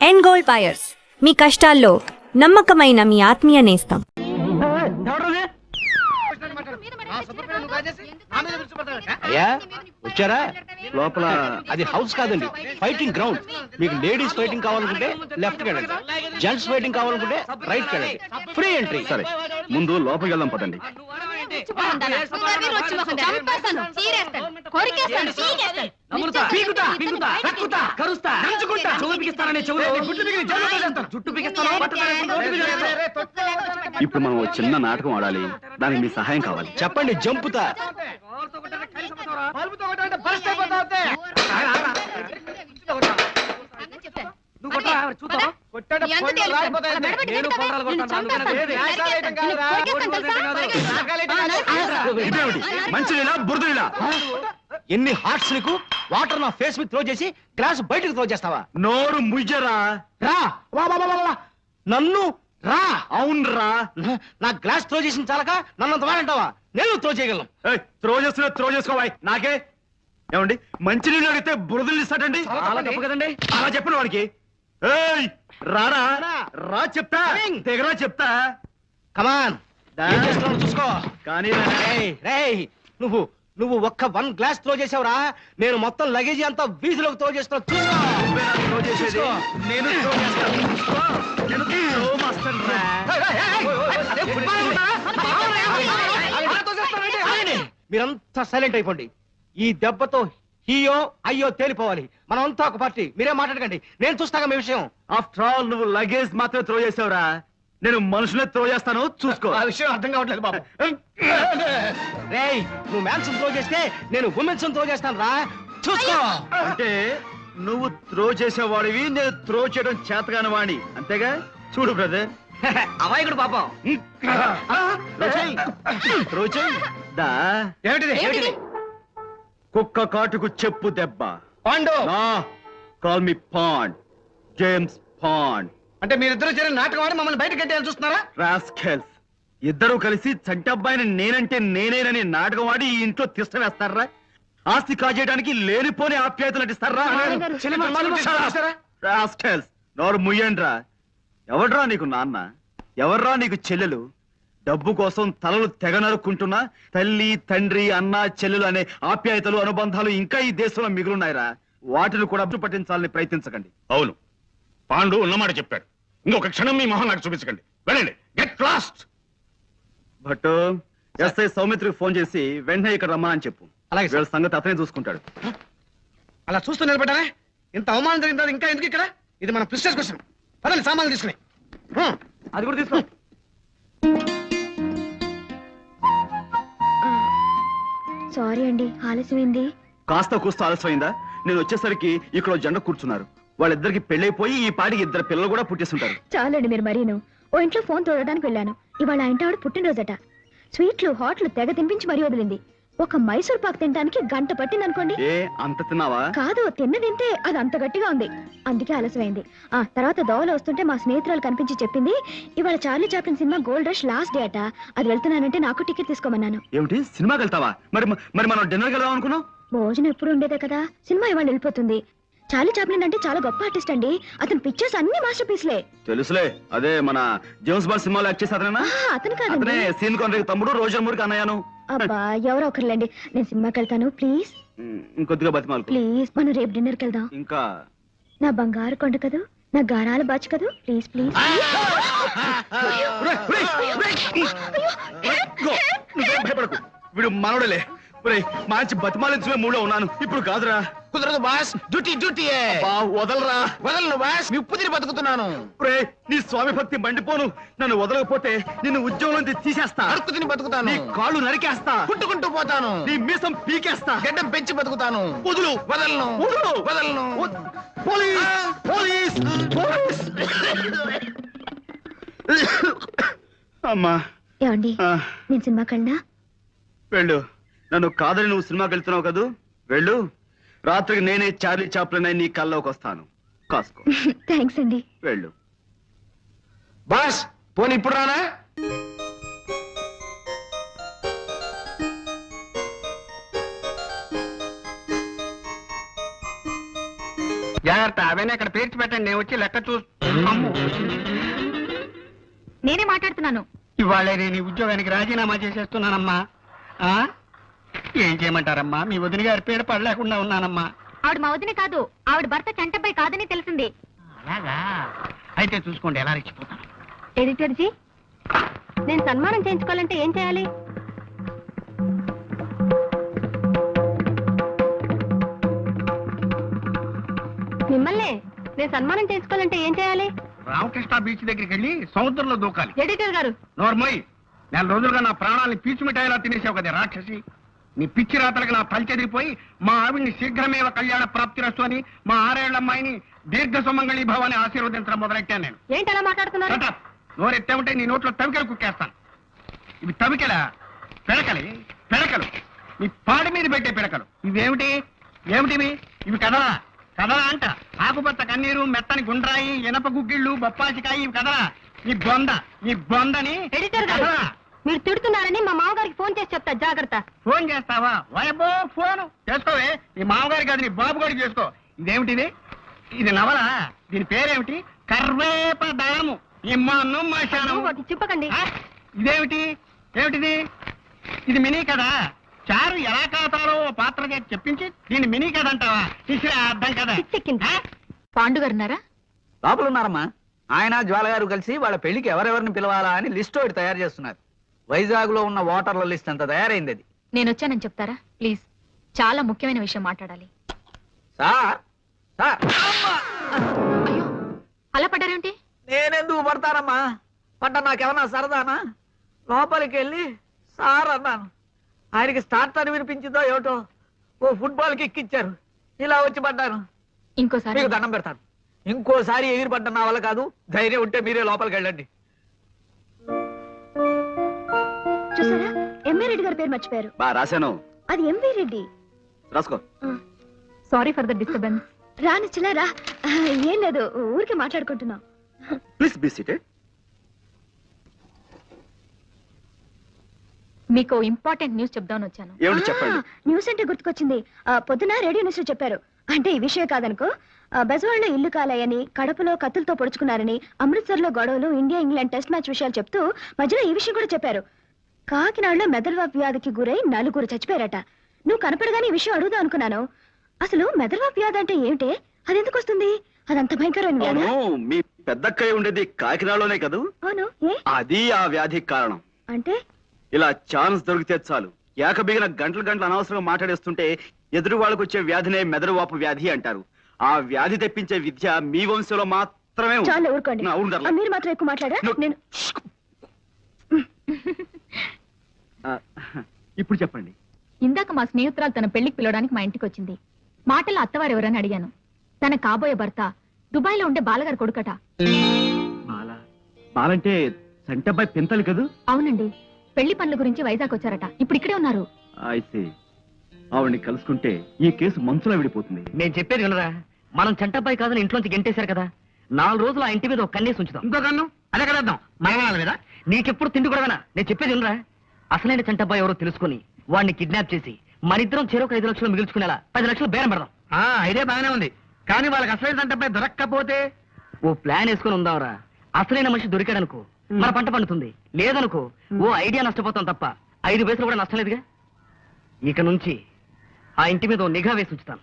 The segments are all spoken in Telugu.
ఎండ్ గోల్డ్ బయర్స్, మీ కష్టాల్లో నమ్మకమైన మీ ఆత్మీయ నేస్తం. అయ్యా వచ్చారా? లోపల అది హౌస్ కాదండి, ఫైటింగ్ గ్రౌండ్. మీకు లేడీస్ ఫైటింగ్ కావాలనుకుంటే లెఫ్ట్ వెళ్ళండి, జెంట్స్ ఫైటింగ్ కావాలనుకుంటే రైట్ వెళ్ళండి. Free entry. సరే, ముందు లోపలికి వెళ్దాం పదండి. ఇప్పుడు మనం చిన్న నాటకం ఆడాలి, దానికి మీ సహాయం కావాలి. చెప్పండి, జంపుతా. మంచినీళ్ళ బురదనీళ్ళ? ఎన్ని హార్ట్స్ నీకు? వాటర్ నా ఫేస్ మీద త్రో చేసి గ్లాస్ బయటకు త్రో చేస్తావా? నోరు ముయ్యరా. రా వా వా వా వా. నన్ను రా. అవునరా, నా గ్లాస్ త్రో చేసిన చాలక నన్నంత వాడంటావా? నేను త్రో చేయగలను. త్రో చేస్తున్నా, త్రో చేసుకోవాయి. నాకే ఏమండి, మంచినీళ్ళు అడిగితే బురదలు ఇస్తాడండి? చాలా తప్పు కదండి. అలా చెప్పిన వాడికి. ఏయ్ రారా, రా చెప్తా, తెగరా చెప్తా. కమాన్, ఏం చేస్తున్నావు చూసుకో. కానీ రేయ్, రేయ్, నువ్వు నువ్వు ఒక్క 1 గ్లాస్ త్రో చేసావురా, నేను మొత్తం లగేజీ అంతా వీధిలోకి త్రో చేస్తున్నా. చూసుకో. త్రో చేసేది నేను త్రో చేస్తాను. చూసుకో. నేను త్రో మాస్టర్ రా. మీరంతా సైలెంట్ అయిపోండి. ఈ దెబ్బతో హీయో అయ్యో తేలిపోవాలి. మనం అంతా ఒక పార్టీ. మీరే మాట్లాడకండి, నేను చూస్తాగా మీ విషయం. ఆఫ్టర్ ఆల్ నువ్వు లగేజ్ మాత్రమే త్రో చేసావురా, నేను మనుషులే త్రో చేస్తాను. చూసుకో. ఆ విషయం అర్థం కావట్లేదు బాబు. రేయ్, నువ్వు మ్యాన్స్ త్రో చేస్తే నేను ఉమెన్స్ త్రో చేస్తాను రా. చూసుకో. అంటే నువ్వు త్రో చేసేవాడివి, నేను త్రో చేయడం చేతగాని వాణి, అంతేగా? చూడు బ్రదర్, అమాయకుడు పాపం. త్రో చేయి. దా. ఏమిటిది? కుక్క కాటుకు చెప్పు దెబ్బ. Pandu. Call me pond, James pond. అంటే మీరిద్దరు చేరి నాటకం ఆడి మమ్మల్ని బయట కట్టేయాలని చూస్తున్నారా? రాస్కెల్స్, ఇద్దరు కలిసి చంటబ్బాయిని నేనంటే నేనేనని నాటకం ఆడి ఈ ఇంట్లో తిష్ట వేస్తారా? ఆస్తి కాజేయడానికి లేనిపోని ఆప్యాయతలు నటిస్తారా? రాస్కెల్స్, నోరు ముయ్యండ్రా. ఎవడ్రా నీకు నాన్న? ఎవర్రా నీకు చెల్లెలు? డబ్బు కోసం తలలు తెగ నరుక్కుంటున్నా తల్లి, తండ్రి, అన్న, చెల్లెలు అనే ఆప్యాయతలు, అనుబంధాలు ఇంకా ఈ దేశంలో మిగులున్నాయిరా. వాటిని కూడా పట్టించాలని ప్రయత్నించకండి. అవును, పాండు ఉన్నమాట చెప్పాడు. ఇంకొక క్షణం మీ మొహం నాకు చూపించకండి. వెళ్ళండి, గెట్ లాస్ట్. బట్ ఎస్ఐ సౌమిత్రికి ఫోన్ చేసి వెంటనే ఇక్కడ రమ్మని చెప్పు. అలాగే వీళ్ళ సంగతి అతనే చూసుకుంటాడు. అలా చూస్తూ నిలబడ్డారా? ఇంత అవమానం జరిగిన తర్వాత ఇంకా ఎందుకు ఇక్కడ? ఇది మన ప్రిస్టేజ్ క్వశ్చన్. పదండి, సామాన్లు తీసుకుని. అది కూడా తీసుకో. సారీ అండి, ఆలస్యమైంది. కాస్త కూస్త ఆలస్యమైందా? నేను వచ్చేసరికి ఇక్కడ జెండ కూర్చున్నారు. వాళ్ళిద్దరికి పెళ్ళైపోయి ఈ పాటికి 2 పిల్లలు కూడా పుట్టేస్తుంటారు. చాలండి మీరు మరీను. ఓ ఇంట్లో ఫోన్ తోడడానికి వెళ్ళాను. ఇవాళ ఆ ఇంటి ఆవిడ పుట్టినరోజట. స్వీట్లు, హాట్లు తెగ తినిపించి మరీ వదిలింది. ఒక మైసూర్ పాక్ తినడానికి గంట పట్టింది అనుకోండి. ఏ అంత తిన్నావా? కాదు, తిన్నదింటే అది అంత గట్టిగా ఉంది. అందుకే ఆలస్యమైంది. ఆ తర్వాత దోవలో వస్తుంటే మా స్నేహితురాలు కనిపించి చెప్పింది, ఇవాళ Charlie Chaplin cinema gold rush last day అట. అది వెళ్తున్నానంటే నాకు టికెట్ తీసుకోమన్నాను. ఏమిటి, సినిమాకి వెళ్తావా? మరి మరి మనం డిన్నర్కి వెళ్దాం అనుకున్నాం. భోజనం ఎప్పుడు ఉండేదే కదా, సినిమా ఇవాళ వెళ్ళిపోతుంది. చార్లీ చాప్లిన్ అంటే చాలా గొప్ప ఆర్టిస్ట్ అండి. అతని పిక్చర్స్ అన్ని మాస్టర్ పీస్లే. తెలుసులే, అదే మన జేమ్స్ బాండ్ సినిమాలో యాక్ట్ చేసి అతనేనా? అతను కాదండి, అతనే సీన్ కాంట్రాక్ట్ తమ్ముడు, రోజర్ మూర్కి అన్నయ్యను. అబ్బా ఎవరో ఒకరులేండి. నేను సినిమాకి వెళ్తాను, ప్లీజ్ ఇంకొద్దిగా బతిమాలు. ప్లీజ్. మనం రేపు డిన్నర్కి వెళ్దాం. ఇంకా నా బంగారు కొండ కదూ, నా గారాల బాచు కదూ, ప్లీజ్ ప్లీజ్. భయపడకు, వీడు మనోడలే. మంచి బతిమాలించే మూడో ఉన్నాను. ఇప్పుడు కాదురా. కుదరదు బాస్, డ్యూటీ డ్యూటీయే. వదలరా. వదలను బాస్, నిప్పు తిని బతుకుతున్నాను. నీ స్వామి భక్తి మండిపోను. నన్ను వదలకపోతే నిన్ను ఉద్యోగం నుంచి తీసేస్తా. అడుక్కు తిని బతుకుతాను. నీ కాళ్ళు నరికేస్తా. పుట్టుకుంటూ పోతాను. నీ మీసం పీకేస్తా. గడ్డం పెంచి బతుకుతాను. వదులు. వదలను. వదులు. వదలను. Police, police, police. అమ్మా, ఏమండి, నేను సినిమాకి వెళ్ళినా? వెళ్ళు. నన్ను కాదని నువ్వు సినిమాకి వెళ్తున్నావు కదూ, వెళ్ళు. రాత్రికి నేనే చార్లీ చాప్లిన్ అయి నీ కల్లోకి వస్తాను. కాసుకో. థ్యాంక్స్ అండి. వెళ్ళు. బాస్, పోనీ ఇప్పుడు రానా? జాగ్రత్త అవన్నీ అక్కడ పేర్చి పెట్టండి, నేను వచ్చి లెక్క అమ్మో. నేనే మాట్లాడుతున్నాను. ఇవాళ నేను ఈ ఉద్యోగానికి రాజీనామా చేసేస్తున్నానమ్మా. ఆ? ఏం చేయమంటారమ్మా, మీ వదిన గారి పేరు పడలేకుండా ఉన్నానమ్మా. ఆవిడ మా వదిన కాదు, ఆవిడ భర్త చంటపై కాదని తెలిసింది. అలాగా అయితే చూసుకోండి ఎలా రెచ్చిపోతాను. ఎడిటర్ జీ, నేను సన్మానం చేయించుకోవాలంటే ఏం చేయాలి? మిమ్మల్ని నేను సన్మానం చేయించుకోవాలంటే ఏం చేయాలి? రామకృష్ణ బీచ్ దగ్గరికి వెళ్ళి సముద్రంలో దూకాలి. ఎడిటర్ గారు, నోర్మోయ్, నెల రోజులుగా నా ప్రాణాన్ని పీచు మిఠాయిలా తినేసావు కదా రాక్షసి. నీ పిచ్చి రాతలకు నా పలి చెదిరిపోయి మా ఆవిడ్ని శీఘ్రమేవ కళ్యాణ ప్రాప్తి రస్తు అని మా 6 ఏళ్ల అమ్మాయిని దీర్ఘ సుమంగళి భవాన్ని ఆశీర్వదించడం మొదలెట్టాను నేను. ఏంటి అలా మాట్లాడుతున్నారు? Shut up. నోరెత్తే ఉంటే నీ నోట్లో తవికలు కుక్కేస్తాను. ఇవి తవికల పిడకలు నీ పాడి మీద పెట్టే పిడకలు. ఇవేమిటి ఏమిటివి? ఇవి కదలా కదలా అంట. ఆకుపచ్చ కన్నీరు, మెత్తని గుండ్రాయి, ఇనప గుగ్గిళ్ళు, బొప్పాసికాయ, ఇవి కదలా. నీ బొందని ఎడిటర్ గారు, కదలా. మీరు తిడుతున్నారని మా మామగారికి ఫోన్ చేసి చెప్తా, జాగ్రత్త. ఫోన్ చేస్తావా? వయబో ఫోను చేసుకోవే. నీ మామగారి కాదు, నీ బాబు గారికి చేసుకో. ఇదేమిటిది? ఇది నవల. దీని పేరేమిటి? కర్వేప దళము. ఇమ్మాను మాశాను. ఒకటి చెప్పకండి. ఇదేమిటి? ఏమిటిది? ఇది మినీ కదా. చారు ఎలా కాతారో పాత్రగా చెప్పించి దీన్ని మినీ కథ అంటావా? తీసిరా అర్థం కదా. పిచ్చెక్కింది. పాండు గారు ఉన్నారా? లోపల ఉన్నారమ్మా. ఆయన జ్వాల గారు కలిసి వాళ్ళ పెళ్లికి ఎవరెవరిని పిలవాలా అని లిస్ట్ ఒకటి తయారు చేస్తున్నారు. వైజాగ్ లో ఉన్న ఓటర్ల లిస్ట్ అంతా తయారైంది. అది నేను వచ్చానని చెప్తారా ప్లీజ్? చాలా ముఖ్యమైన విషయం మాట్లాడాలి. సార్ సార్ అయ్యో, అలా పడ్డారేంటి? నేనెందుకు పడతానమ్మా? పడ్డ నాకేమన్నా సరదానా? లోపలికి వెళ్ళి సార్ అన్నాను. ఆయనకి స్టార్ట్ అని వినిపించిందో ఏమిటో, ఓ ఫుట్బాల్ కి ఎక్కిచ్చారు. ఇలా వచ్చి పడ్డాను. ఇంకోసారి మీకు దండం పెడతాను. ఇంకోసారి ఎగిరి పడ్డ నా వల్ల కాదు. ధైర్యం ఉంటే మీరే లోపలికి వెళ్ళండి. చూసారా, ఎంఏ రెడ్డి గారి పేరు మర్చిపోయారు. బా రాశాను, అది ఎంవి రెడ్డి. రాసుకో. Sorry for the disturbance. రానిచ్చలా రా. ఏం లేదు, ఊరికే మాట్లాడుకుంటున్నాం. Please be seated. మీకు ఇంపార్టెంట్ న్యూస్ చెప్దామని వచ్చాను. ఏమిటి చెప్పండి. న్యూస్ అంటే గుర్తుకొచ్చింది. పొద్దున రేడియో న్యూస్ లో చెప్పారు. అంటే ఈ విషయం కాదనుకో. బెజవాడలో ఇల్లు కాలాయని, కడపలో కత్తులతో పొడుచుకున్నారని, అమృత్సర్ లో గొడవలు, ఇండియా ఇంగ్లాండ్ టెస్ట్ మ్యాచ్ విషయాలు చెప్తూ మధ్యలో ఈ విషయం కూడా చెప్పారు. కాకినాడలో మెదడువాపు వ్యాధికి గురై 4 చచ్చిపోయారట. నువ్వు కనపడగానే ఈ విషయం అడుగుదాం అనుకున్నాను. అసలు మెదడువాపు వ్యాధి అంటే ఏమిటే? అది ఎందుకు వస్తుంది? అదంత భయంకరమైన వ్యాధి? అవును, మీ పెద్దక్కయ్య ఉండేది కాకినాడలోనే కదూ. అవును. ఏ అది ఆ వ్యాధికి కారణం. అంటే? ఇలా ఛాన్స్ దొరికితే చాలు, ఏకబిగిన గంటలు అనవసరంగా మాట్లాడేస్తుంటే ఎదురు వాళ్ళకు వచ్చే వ్యాధినే మెదడువాపు వ్యాధి అంటారు. ఆ వ్యాధి తెప్పించే విద్య మీ వంశంలో మాత్రమే ఉంది. చాలా ఊరుకోండి. అవును ధర్మ. మీరు మాత్రం ఎక్కువ మాట్లాడా? నేను ఇప్పుడు చెప్పండి. ఇందాక మా స్నేహితురాలు తన పెళ్లికి పిలవడానికి మా ఇంటికి వచ్చింది. మాటల్లో అత్తవారు ఎవరని అడిగాను. తన కాబోయే భర్త దుబాయ్ లో ఉండే బాలగారు కొడుకట. బాలంటే సంటబ్బాయి పెంతలు కదూ? అవునండి, పెళ్లి పనుల గురించి వైజాగ్ వచ్చారట. ఇప్పుడు ఇక్కడే ఉన్నారు. అయితే ఆవిడ్ని కలుసుకుంటే ఈ కేసు మంచులో విడిపోతుంది. నేను చెప్పేది వినరా? మనం చంటబ్బాయి కాదని ఇంట్లోంచి గెంటేశారు కదా, 4 రోజులు ఆ ఇంటి మీద ఒక కన్నేసి ఉంచుదాం. ఇంకో కన్ను అదే కదేద్దాం మరణాల మీద. నీకెప్పుడు తిండి కూడా నేను చెప్పేది వినరా? అసలైన చంటబ్బాయి ఎవరో తెలుసుకుని వాడిని కిడ్నాప్ చేసి మనిద్దరం చెరొక 5 లక్షలు మిగుల్చుకునేలా 10 లక్షలు బేరం పెడదాం. ఐడియా బాగానే ఉంది, కానీ వాళ్ళకి అసలు అంటే దొరక్కపోతే ఓ ప్లాన్ వేసుకుని ఉందాంరా. అసలైన మనిషి దొరికాడనుకో మన పంట పండుతుంది, లేదనుకో ఓ ఐడియా నష్టపోతాం తప్ప 5 పైసలు కూడా నష్టం లేదుగా. ఇక నుంచి ఆ ఇంటి మీద ఓ నిఘా వేసి ఉంచుతాను.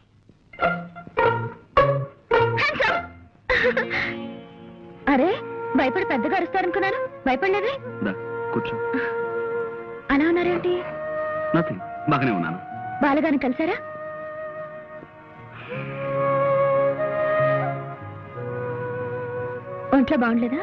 అరే, భయపడి పెద్దగా అరుస్తారనుకున్నాను. భయపడలేదే? కూర్చో. అలా ఉన్నారేంటి? నథింగ్, బాగానే ఉన్నాను. బాలగాని కలిసారా? ఒంట్లో బాగుండలేదా?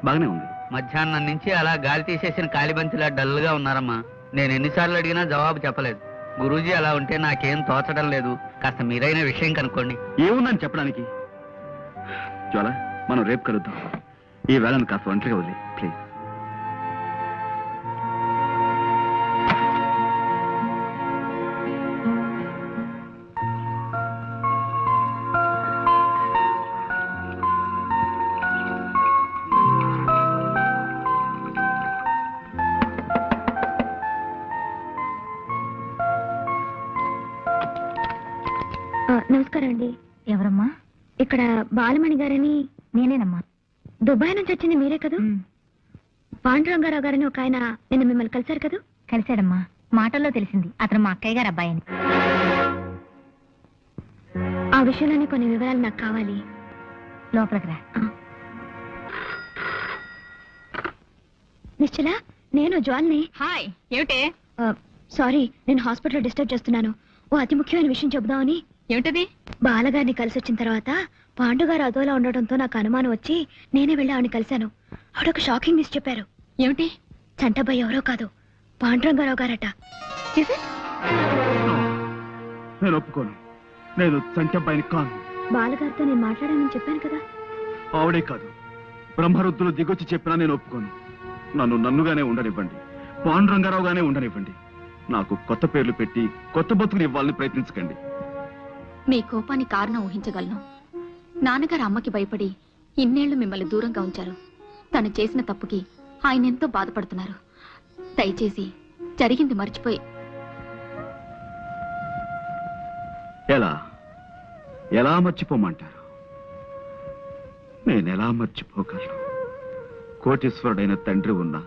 బాగానే ఉంది. మధ్యాహ్నం నుంచి అలా గాలి తీసేసిన కాలిబంతిలా డల్ గా ఉన్నారమ్మా. నేను ఎన్నిసార్లు అడిగినా జవాబు చెప్పలేదు. గురూజీ అలా ఉంటే నాకేం తోచడం లేదు. కాస్త మీరైన విషయం కనుక్కోండి. ఏముందని చెప్పడానికి? జ్వాల, మనం రేపు కలుద్దాం. ఈ వేళను కాస్త ఒంటరిగా వదిలే ప్లీజ్. నమస్కారం అండి. ఎవరమ్మా? ఇక్కడ బాలమణి గారని. నేనేనమ్మా. దుబాయ్ నుంచి వచ్చింది మీరే కదూ? పాండురంగారావు గారని ఒక ఆయన నిన్న మిమ్మల్ని కలిశారు కదూ? కలిశాడమ్మా, మాటల్లో తెలిసింది అతను మా అక్కయ్య గారు అబ్బాయిని. ఆ విషయంలోనే కొన్ని వివరాలు నాకు కావాలి. లోపలికి రా. నిశ్చల, నేను జ్వాల్ని. హాయ్, ఏమిటే? సారీ, నేను హాస్పిటల్లో డిస్టర్బ్ చేస్తున్నాను. ఓ అతి ముఖ్యమైన విషయం చెబుదామని. ఏమిటది? బాలగారిని కలిసి వచ్చిన తర్వాత పాండుగారు అదోలా ఉండటంతో నాకు అనుమానం వచ్చి నేనే వెళ్ళి ఆవిడని కలిశాను. ఆవిడొక షాకింగ్ న్యూస్ చెప్పారు. ఏమిటి? చంటబ్బాయి ఎవరో కాదు, పాండురంగారావు గారట. నేను ఒప్పుకోను. నేను చంటబ్బాయిని కాను. బాలగారితో నేను మాట్లాడానని చెప్పాను కదా. ఆవిడే కాదు, బ్రహ్మరుద్దులు దిగొచ్చి చెప్పినా నేను ఒప్పుకోను. నన్ను నన్నుగానే ఉండనివ్వండి, పాండురంగారావుగానే ఉండనివ్వండి. నాకు కొత్త పేర్లు పెట్టి కొత్త బతుకుని ఇవ్వాలని ప్రయత్నించకండి. మీ కోపానికి కారణం ఊహించగలను. నాన్నగారు అమ్మకి భయపడి ఇన్నేళ్లు మిమ్మల్ని దూరంగా ఉంచారు. తను చేసిన తప్పుకి ఆయన ఎంతో బాధపడుతున్నారు. దయచేసి జరిగింది మర్చిపోయి. ఎలా ఎలా మర్చిపోమంటారు? నేనెలా మర్చిపోగలను? కోటీశ్వరుడైన తండ్రి ఉన్నా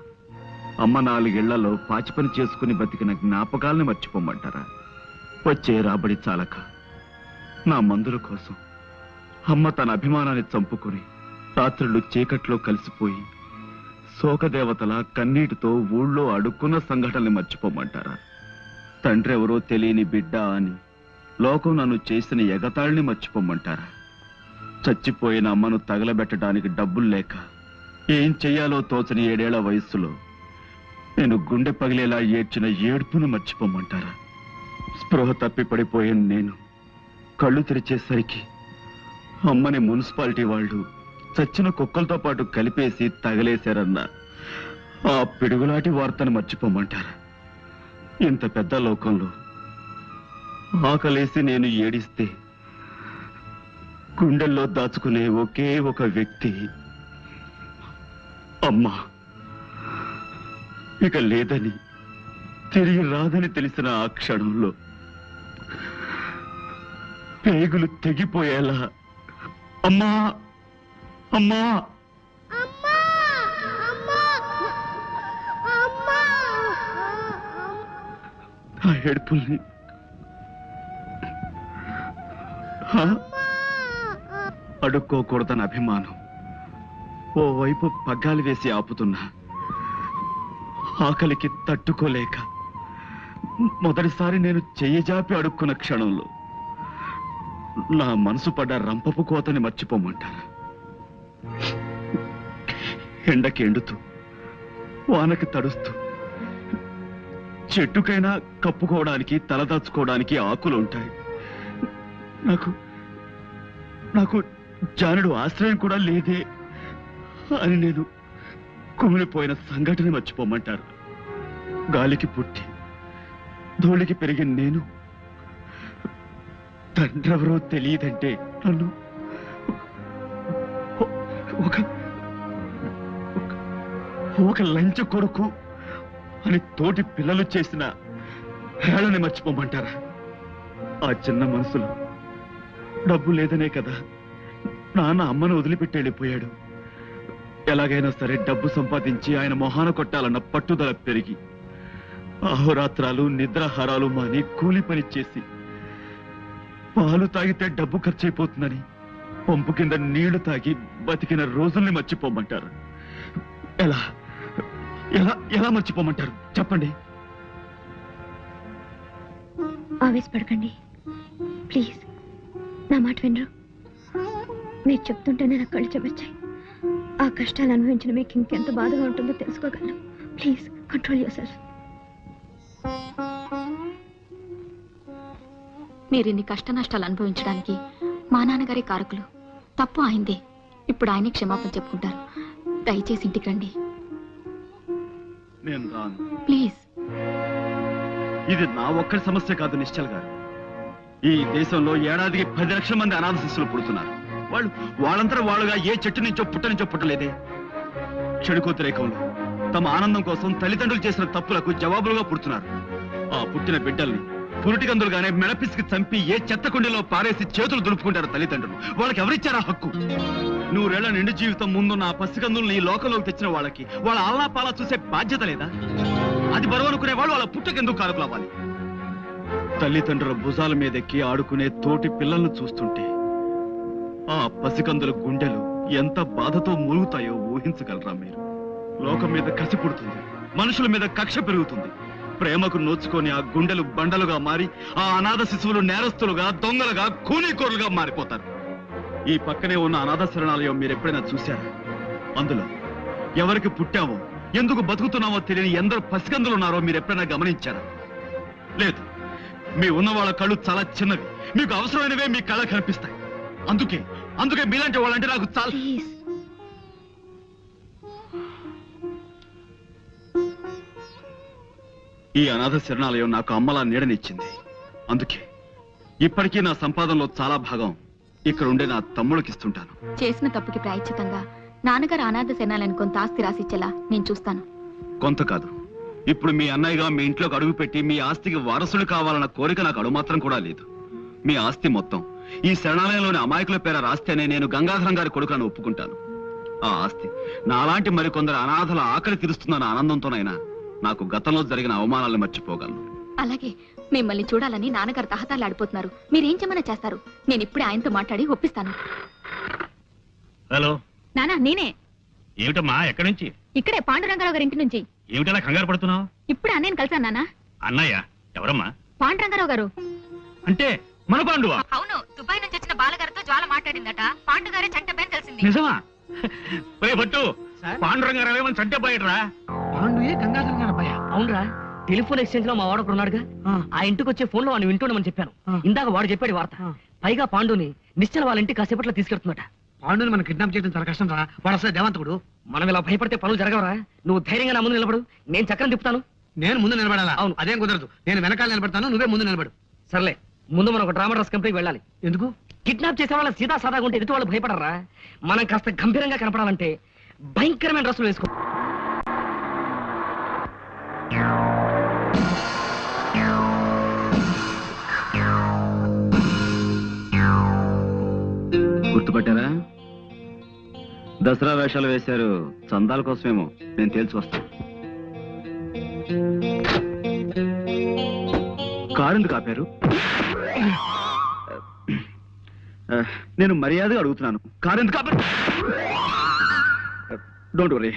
అమ్మ 4 ఏళ్లలో పాచి పని చేసుకుని బతికిన జ్ఞాపకాలని మర్చిపోమంటారా? వచ్చే రాబడి చాలక నా మందుల కోసం అమ్మ తన అభిమానాన్ని చంపుకుని రాత్రులు చీకట్లో కలిసిపోయి శోకదేవతల కన్నీటితో ఊళ్ళో అడుక్కున్న సంఘటనల్ని మర్చిపోమంటారా? తండ్రి ఎవరో తెలియని బిడ్డ అని లోకం నన్ను చేసిన ఎగతాళిని మర్చిపోమంటారా? చచ్చిపోయిన అమ్మను తగలబెట్టడానికి డబ్బులు లేక ఏం చెయ్యాలో తోచని 7 ఏళ్ల వయస్సులో నేను గుండె పగిలేలా ఏడ్చిన ఏడుపును మర్చిపోమంటారా? స్పృహ తప్పి పడిపోయిన నేను కళ్ళు తెరిచేసరికి అమ్మని మున్సిపాలిటీ వాళ్ళు చచ్చిన కుక్కలతో పాటు కలిపేసి తగలేశారన్న ఆ పిడుగులాంటి వార్తను మర్చిపోమంటారా? ఇంత పెద్ద లోకంలో ఆకలేసి నేను ఏడిస్తే గుండెల్లో దాచుకునే ఒకే ఒక వ్యక్తి అమ్మా ఇక లేదని, తిరిగి రాదని తెలిసిన ఆ క్షణంలో పేగులు తెగిపోయేలా అమ్మా అమ్మా ఆ ఏడుపుల్ని అడుక్కోకూడదని అభిమానం ఓవైపు పగ్గాలు వేసి ఆపుతున్నా ఆకలికి తట్టుకోలేక మొదటిసారి నేను చెయ్యజాపి అడుక్కున్న క్షణంలో నా మనసు పడ్డ రంపపు కోతని మర్చిపోమంటారా? ఎండకి ఎండుతూ వానకి తడుస్తూ చెట్టుకైనా కప్పుకోవడానికి తలదాచుకోవడానికి ఆకులు ఉంటాయి. నాకు జానుడు ఆశ్రయం కూడా లేదే అని నేను కుమిలిపోయిన సంఘటన మర్చిపోమంటారు? గాలికి పుట్టి ధూళికి పెరిగిన నేను తండ్రెవరో తెలియదంటే నన్ను ఒక లంచ కొడుకు అని తోటి పిల్లలు చేసిన హేళని మర్చిపోమంటారా? ఆ చిన్న మనసులో డబ్బు లేదనే కదా నాన్న అమ్మను వదిలిపెట్టి వెళ్ళిపోయాడు. ఎలాగైనా సరే డబ్బు సంపాదించి ఆయన మొహాన కొట్టాలన్న పట్టుదల పెరిగి అహోరాత్రాలు నిద్రాహారాలు మాని కూలి పని చేసి పాలు తాగితే డబ్బు ఖర్చు అయిపోతుందని పంపు కింద నీళ్లు తాగి బతికిన రోజుల్ని మర్చిపోమంటారు? ఎలా ఎలా ఎలా మర్చిపోమంటారు చెప్పండి? ఆవేశపడకండి ప్లీజ్, నా మాట వినరు. మీరు చెప్తుంటేనే నా కళ్ళు చెమర్చాయి. ఆ కష్టాలు అనుభవించిన మీకు ఇంకెంత బాధగా ఉంటుందో తెలుసుకోగలను. Please control yourself. మీరు ఇన్ని కష్ట నష్టాలు అనుభవించడానికి మా నాన్నగారి కారకులు. తప్పు ఆయనదే. ఇప్పుడు ఆయనే క్షమాపణ చెప్పుకుంటారు. దయచేసి ఇంటికి రండి నేను రాను. ప్లీజ్. ఇది నా ఒక్కరి సమస్య కాదు నిశ్చల్ గారు. ఈ దేశంలో ఏడాదికి 10 లక్షల మంది అనాథ శిశువులు పుడుతున్నారు. వాళ్ళంతా వాళ్ళుగా ఏ చెట్టు నుంచో పుట్టలేదే. చెడుకోతిరేకంలో తమ ఆనందం కోసం తల్లిదండ్రులు చేసిన తప్పులకు జవాబులుగా పుడుతున్నారు. ఆ పుట్టిన బిడ్డల్ని పురుటికందులుగానే మెడపిసికి చంపి ఏ చెత్త కుండీలో పారేసి చేతులు దులుపుకుంటారు తల్లిదండ్రులు. వాళ్ళకి ఎవరిచ్చారా హక్కు? 100 ఏళ్ల నిండు జీవితం ముందున్న ఆ పసికందుల్ని ఈ లోకంలోకి తెచ్చిన వాళ్ళకి వాళ్ళ ఆలనా పాలా చూసే బాధ్యత లేదా? అది బరువు అనుకునే వాళ్ళు వాళ్ళ పుట్టకెందుకు కారుకులు అవ్వాలి? తల్లిదండ్రుల భుజాల మీదెక్కి ఆడుకునే తోటి పిల్లలను చూస్తుంటే ఆ పసికందుల గుండెలు ఎంత బాధతో మూలుగుతాయో ఊహించగలరా మీరు? లోకం మీద కసి పుడుతుంది, మనుషుల మీద కక్ష పెరుగుతుంది. ప్రేమకు నోచుకొని ఆ గుండెలు బండలుగా మారి ఆ అనాథ శిశువులు నేరస్తులుగా, దొంగలుగా, కూలీకోరులుగా మారిపోతారు. ఈ పక్కనే ఉన్న అనాథ శరణాలయం మీరు ఎప్పుడైనా చూశారా? అందులో ఎవరికి పుట్టావో, ఎందుకు బతుకుతున్నావో తెలియని ఎందరో పసికందులు ఉన్నారో మీరు ఎప్పుడైనా గమనించారా? లేదు. మీ ఉన్న వాళ్ళ కళ్ళు చాలా చిన్నవి, మీకు అవసరమైనవే మీ కళ్ళ కనిపిస్తాయి. అందుకే మీలాంటి వాళ్ళంటే నాకు చాలా. ఈ అనాథ శరణాలయం నాకు అమ్మలా నీడనిచ్చింది. అందుకే ఇప్పటికీ నా సంపాదనలో చాలా భాగం ఇక్కడ ఉండే నా తమ్ముడికిస్తుంటాను. చేసిన తప్పుకి ప్రాయశ్చితంగా నాన్నగారు అనాథ శరణాలను కొంత ఆస్తి రాసిచ్చేలా నేను చూస్తాను. కొంత కాదు, ఇప్పుడు మీ అన్నయ్యగా మీ ఇంట్లోకి అడుగు పెట్టి మీ ఆస్తికి వారసులు కావాలన్న కోరిక నాకు అడుమాత్రం కూడా లేదు. మీ ఆస్తి మొత్తం ఈ శరణాలయంలోని అమాయకుల పేర రాస్తేనే నేను గంగాధరం గారి కొడుకును ఒప్పుకుంటాను. ఆ ఆస్తి నాలాంటి మరికొందరు అనాథల ఆకలి తీరుస్తుందన్న ఆనందంతోనైనా నాకు గతంలో జరిగిన అవమానాలను మర్చిపోగలను. అలాగే మిమ్మల్ని చూడాలని నాన్నగారు తహతాలాడిపోతున్నారు. మీరేం చెమన్నా చేస్తారు. నేను ఇప్పుడే ఆయనతో మాట్లాడి ఒప్పిస్తాను. హలో నానా, నేనే. ఏమిటమ్మా, ఎక్కడి నుంచి? ఇక్కడే పాండురంగారావు గారి ఇంటి నుంచి. ఏమిటలా కంగారు పడుతున్నావు? ఇప్పుడే అన్నయ్యను కలిసాను నాన్న. అన్నయ్య ఎవరమ్మా? పాండురంగారావు గారు. అంటే మన పాండువా? అవును, దుబాయ్ నుంచి వచ్చిన బాలగారితో జ్వాల మాట్లాడిందట. పాండుగారే చంటబేని తెలిసింది. నిజమా? రే భట్టు, పాండురంగారావేమని చంటే పోయట్రా? పాండుయే గంగాధర్ గారు అబ్బాయా? అవునరా, టెలిఫోన్ ఎక్స్చేంజ్ లో మా వాడు ఒకడు ఉన్నాడుగా, ఆ ఇంటికి వచ్చే ఫోన్ లో వాడిని వింటుండమని చెప్పాను. ఇందాక వాడు చెప్పాడు వార్త. పైగా పాండుని నిశ్చల వాళ్ళ ఇంటికి కాసేపట్లో తీసుకెళ్తున్నట. పాండుని మనం కిడ్నాప్ చేయడం చాలా కష్టం రా. వాడు అసలు దేవంతకుడు. మనం ఇలా భయపడితే పనులు జరగవరా? నువ్వు ధైర్యంగా నా ముందు నిలబడు, నేను చక్రం తిప్పుతాను. నేను ముందు నిలబడాలా? అవును. అదేం కుదరదు. నేను వెనకాల నిలబడతాను, నువ్వే ముందు నిలబడు. సర్లే, ముందు మనం ఒక డ్రామా డ్రెస్ కంపెనీకి వెళ్ళాలి. ఎందుకు? కిడ్నాప్ చేసే వాళ్ళ సీదా సాదాగా ఉంటే ఎదుటి వాళ్ళు భయపడరా? మనం కాస్త గంభీరంగా కనపడాలంటే భయంకరమైన డ్రెస్సులు వేసుకో. గుర్తుపట్టారా? దసరా వేషాలు వేశారు, చందాల కోసమేమో. నేను తేల్చుకొస్తాను. కారు ఎందుకు ఆపారు? నేను మర్యాదగా అడుగుతున్నాను, కారు ఎందుకు ఆపారు? Don't worry.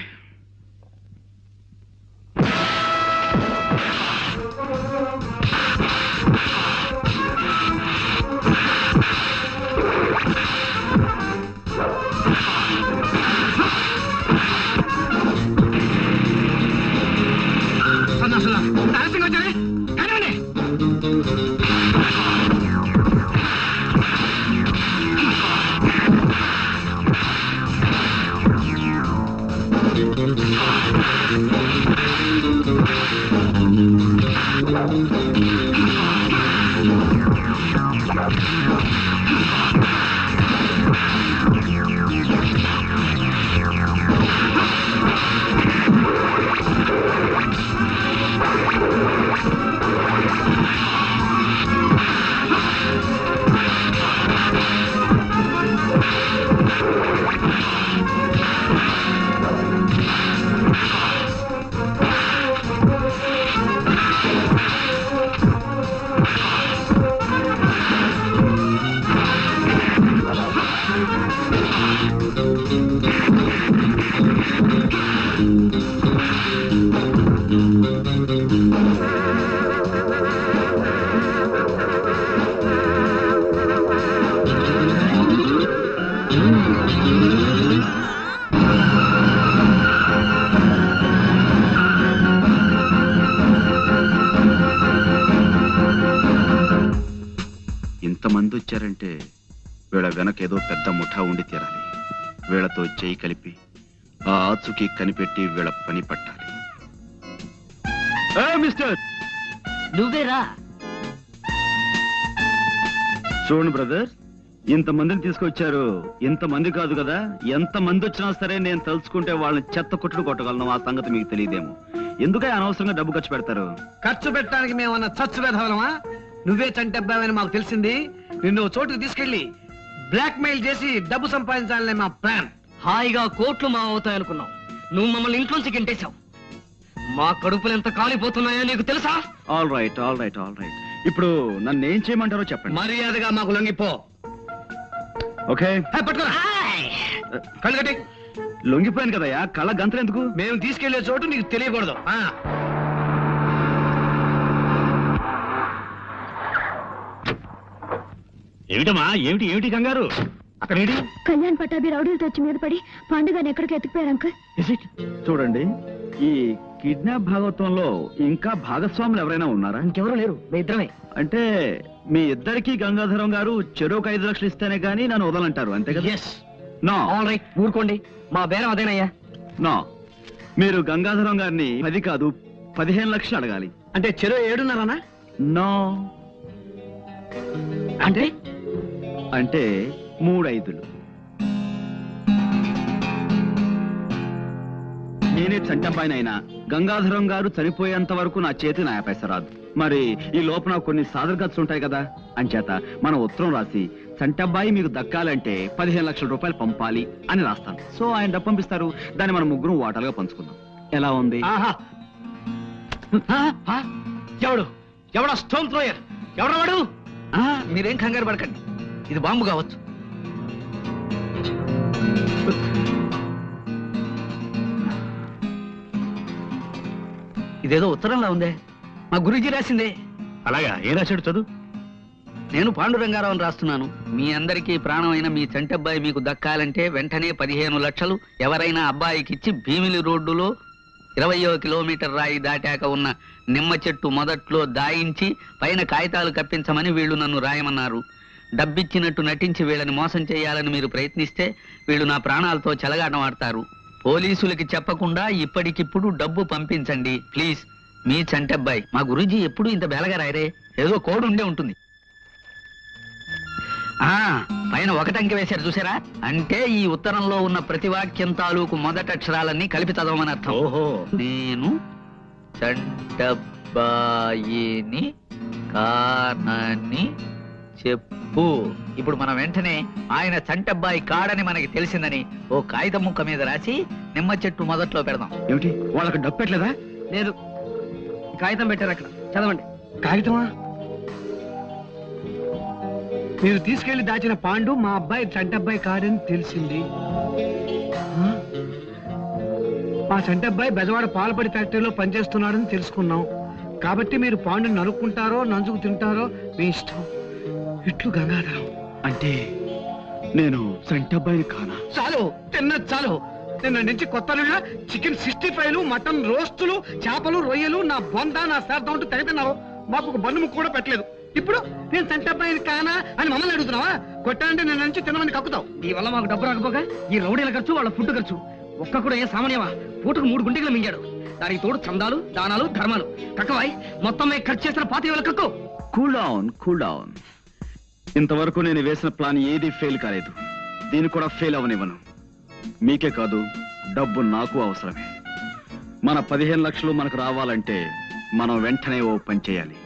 ఇంతమంది వచ్చారంటే వీళ్ళ వెనక ఏదో పెద్ద ముఠా ఉండి తీరాలి. వీళ్ళతో చేయి కలిపి ఆ ఆచుకి కనిపెట్టి వీళ్ళ పని పట్టాలి. మిస్టర్, నువ్వేరా? చూడండి బ్రదర్, ఇంతమందిని తీసుకొచ్చారు. ఇంతమంది కాదు కదా, ఎంతమంది వచ్చినా సరే నేను తలుచుకుంటే వాళ్ళని చెత్త కొట్టుడు కొట్టగలను. ఆ సంగతి మీకు తెలియదేమో. ఎందుకే అనవసరంగా డబ్బు ఖర్చు పెడతారు? ఖర్చు పెట్టడానికి మేమన్నా చచ్చు వేధవలమా? నువ్వే చంటబ్బావని మాకు తెలిసింది. నిన్ను ఓ చోటుకు తీసుకెళ్లి బ్లాక్ మెయిల్ చేసి డబ్బు సంపాదించాలనే మా ప్లాన్. హాయిగా కోట్లు మా అవుతాయనుకున్నావు. నువ్వు మమ్మల్ని ఇంట్లోంచి గెంటేశావు. మా కడుపులు ఎంత కాలిపోతున్నాయో నీకు తెలుసా? All right all right all right. ఇప్పుడు నన్ను ఏం చేయమంటారో చెప్పండి. మర్యాదగా మాకు లొంగిపో. ఓకే, పట్టుకో, కళ్ళు కట్టి. లొంగిపోయాను కదయ్యా, కళ్ళ గంతలు ఎందుకు? మేము తీసుకెళ్లే చోటు నీకు తెలియకూడదు. ఏమిటమ్మా, ఏమిటి ఏమిటి కంగారు? అతనేడి? కళ్యాణ్ పట్టాభి రౌడీలతో వచ్చి మీద పడి పాండుగాని ఎక్కడికి ఎత్తుకుపోయారు అంకుల్. చూడండి, ఈ కిడ్నాప్ భాగవతంలో ఇంకా భాగస్వాములు ఎవరైనా ఉన్నారా? ఇంకెవరూ లేరు, మీ ఇద్దరమే. అంటే మీ ఇద్దరికి గంగాధరం గారు చెరువుకు 5 లక్షలు ఇస్తేనే గానీ నన్ను వదలంటారు, అంతే కదా? నో. ఆల్ రైట్, ఊరుకోండి. మా బేరం అదేనయ్యా. నో, మీరు గంగాధరం గారిని 10 కాదు 15 లక్షలు అడగాలి. అంటే చెరువు 7.5. నో, అంటే అంటే 3 5. నేనే చంటబ్బాయినైనా గంగాధరం గారు చనిపోయేంత వరకు నా చేతి నా పైస రాదు. మరి ఈ లోపల కొన్ని సాదర ఖర్చులు ఉంటాయి కదా, అంచేత మనం ఉత్తరం రాసి చంటబ్బాయి మీకు దక్కాలంటే 15 లక్షల రూపాయలు పంపాలి అని రాస్తాను. సో ఆయన డబ్బు పంపిస్తారు, దాన్ని మనం ముగ్గురు వాటాలుగా పంచుకుందాం. ఎలా ఉంది? ఎవడో స్టోన్ థ్రోయర్, ఎవడో వాడు? మీరేం కంగారు పడకండి, ఇది బాంబు కావచ్చు. ఇదేదో ఉత్తరంలా ఉందే, మా గురూజీ రాసిందే. అలాగా, ఏ రాశాడు చదువు? నేను పాండురంగారావుని రాస్తున్నాను. మీ అందరికీ ప్రాణమైన మీ చంటబ్బాయి మీకు దక్కాలంటే వెంటనే 15 లక్షలు ఎవరైనా అబ్బాయికిచ్చి భీమిలి రోడ్డులో 20వ కిలోమీటర్ రాయి దాటాక ఉన్న నిమ్మ చెట్టు మొదట్లో దాయించి పైన కాగితాలు కప్పించమని వీళ్ళు నన్ను రాయమన్నారు. డబ్బిచ్చినట్టు నటించి వీళ్ళని మోసం చేయాలని మీరు ప్రయత్నిస్తే వీళ్ళు నా ప్రాణాలతో చెలగాటం ఆడతారు. పోలీసులకి చెప్పకుండా ఇప్పటికిప్పుడు డబ్బు పంపించండి ప్లీజ్. మీ చంటబ్బాయి. మా గురూజీ ఎప్పుడు ఇంత బేలగా రాయరే, ఏదో కోడ్ ఉండే ఉంటుంది. పైన 1 అంకె వేశారు చూసారా? అంటే ఈ ఉత్తరంలో ఉన్న ప్రతి వాక్యం తాలూకు మొదటి అక్షరాలన్నీ కలిపి చదవమని అర్థం. ఓహో. నేను చంటబ్బాయిని కానని చెప్పు. ఇప్పుడు మనం వెంటనే ఆయన చంటబ్బాయి కాడని మనకి తెలిసిందని ఓ కాగితం ముక్క మీద రాసి నిమ్మ చెట్టు మొదట్లో పెడదాం. ఏమిటి, వాళ్ళకి డబ్బు పెట్టలేదా? లేదు, కాగితం పెట్టారు అక్కడ, చదవండి. కాగితమా? మీరు తీసుకెళ్లి దాచిన పాండు మా అబ్బాయి చంటబ్బాయి కాడని తెలిసింది. మా చంటబ్బాయి బెజవాడ పాలపడి ఫ్యాక్టరీలో పనిచేస్తున్నాడని తెలుసుకున్నాం. కాబట్టి మీరు పాండుని నరుక్కుంటారో నంచుకు తింటారో మీ ఇష్టం. ఇట్లు గంగాధరం. అంటే నేను చంటబ్బాయిని కానా? చాలు, తిన్నది చాలు. నిన్న నుంచి కొత్తగా చికెన్ 65లు, మటన్ రోస్టులు, చేపలు, రొయ్యలు, నా బొంద, నా శార్థం అంటూ తెగతిన్నావు. మాకు ఒక బండు ముక్క కూడా పెట్టలేదు. ఇప్పుడు నేను చంటబ్బాయిని కానా అని మమ్మల్ని అడుగుతున్నావా? కొట్టాలంటే నిన్న నుంచి తినమని కక్కుతావు. ఈ వల్ల మాకు డబ్బు రాకపోగా ఈ రౌడీల ఖర్చు, వాళ్ళ ఫుడ్ ఖర్చు ఒక్క కూడా ఏం సామాన్యమా? పూటకు 3 గుంటలు మింగాడు. దానికి తోడు చందాలు, దానాలు, ధర్మాలు. కక్కవాయి మొత్తం ఖర్చు చేసిన 25,000 కక్కు. Cool down, cool down. ఇంతవరకు నేను వేసిన ప్లాన్ ఏది ఫెయిల్ కాలేదు. దీన్ని కూడా ఫెయిల్ అవనివ్వను. మీకే కాదు, డబ్బు నాకు అవసరమే. మన 15 లక్షలు మనకు రావాలంటే మనం వెంటనే ఓ పని చేయాలి.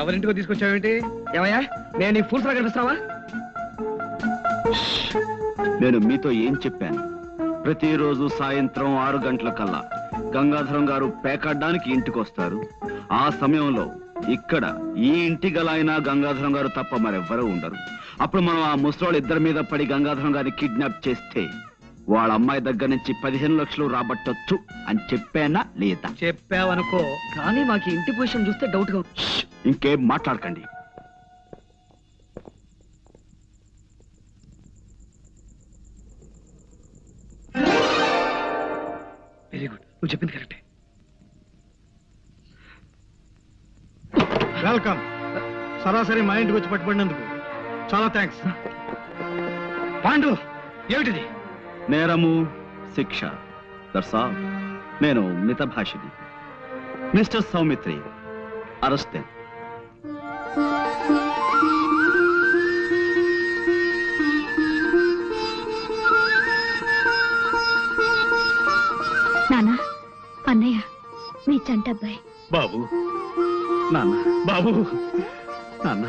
ఎవరింటికో తీసుకొచ్చావేంటి? ఏమయ్యా, నేను నీ ఫుల్స్ గా కనిపిస్తావా? నేను మీతో ఏం చెప్పాను? ప్రతిరోజు సాయంత్రం 6 గంటలకల్లా గంగాధరం గారు పేకాడడానికి ఇంటికి వస్తారు. ఆ సమయంలో ఇక్కడ ఈ ఇంటి గలైనా గంగాధరం గారు తప్ప మరెవ్వరూ ఉండరు. అప్పుడు మనం ఆ ముసలోళ్ళ ఇద్దరి మీద పడి గంగాధరం గారిని కిడ్నాప్ చేస్తే వాళ్ళ అమ్మాయి దగ్గర నుంచి 15 లక్షలు రాబట్టొచ్చు అని చెప్పానా లేదా? చెప్పావనుకో, కానీ మాకు ఇంటి పొజిషన్ చూస్తే డౌట్ గా. ఇంకేం మాట్లాడకండి. వెరీ గుడ్, నువ్వు చెప్పింది కరెక్టే. వెల్కమ్. సరాసరి మా ఇంటికి వచ్చి పట్టుబడినందుకు చాలా థ్యాంక్స్. పాండు, ఏమిటిది? నేరము, శిక్ష. That's all. నేను మితభాషిని. Mister Saumitri, arrested. నానా, అన్నయ్య మీ చంటబ్బాయి. బాబు, నాన్న బాబు నాన్న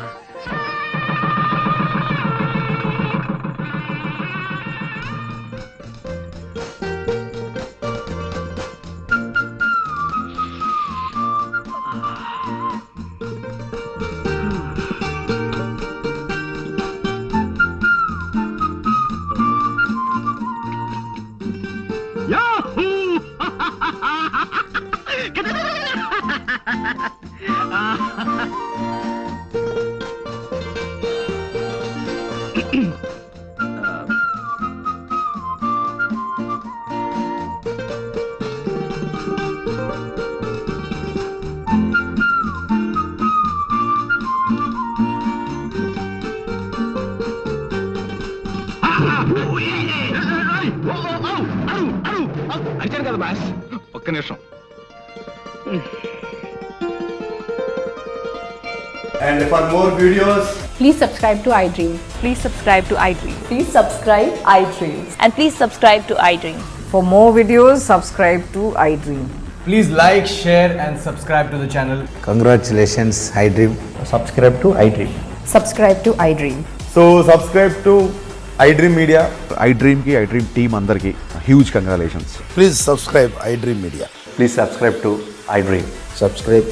యాహూ! అడిచాను కదా బాస్. ఒక్క నిమిషం. And for more videos, Please subscribe to iDream. Please subscribe to iDream. Please subscribe iDream. And please subscribe to iDream. For more videos, subscribe to iDream. Please like, share and subscribe to the channel. Congratulations, iDream. Subscribe to iDream. Subscribe to iDream. So subscribe to iDream Media. iDream ki iDream team andarki huge congratulations. Please subscribe iDream Media. Please subscribe to iDream. Subscribe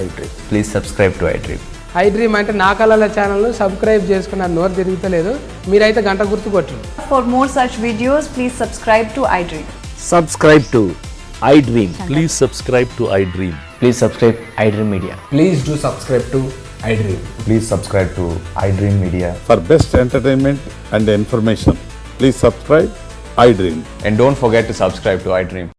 iDream. Please subscribe to iDream. iDream అంటే నా కళల ఛానల్ సబ్స్క్రైబ్ చేసుకున్న నోరు తిరుగుతలేదు మీరైతే గంట గుర్తు కొట్టండి. For more such videos, please subscribe to iDream. Subscribe to iDream. Please subscribe to iDream. Please subscribe iDream Media. Please do subscribe to iDream. Please subscribe to iDream Media. For best entertainment and information, please subscribe iDream. And don't forget to subscribe to iDream.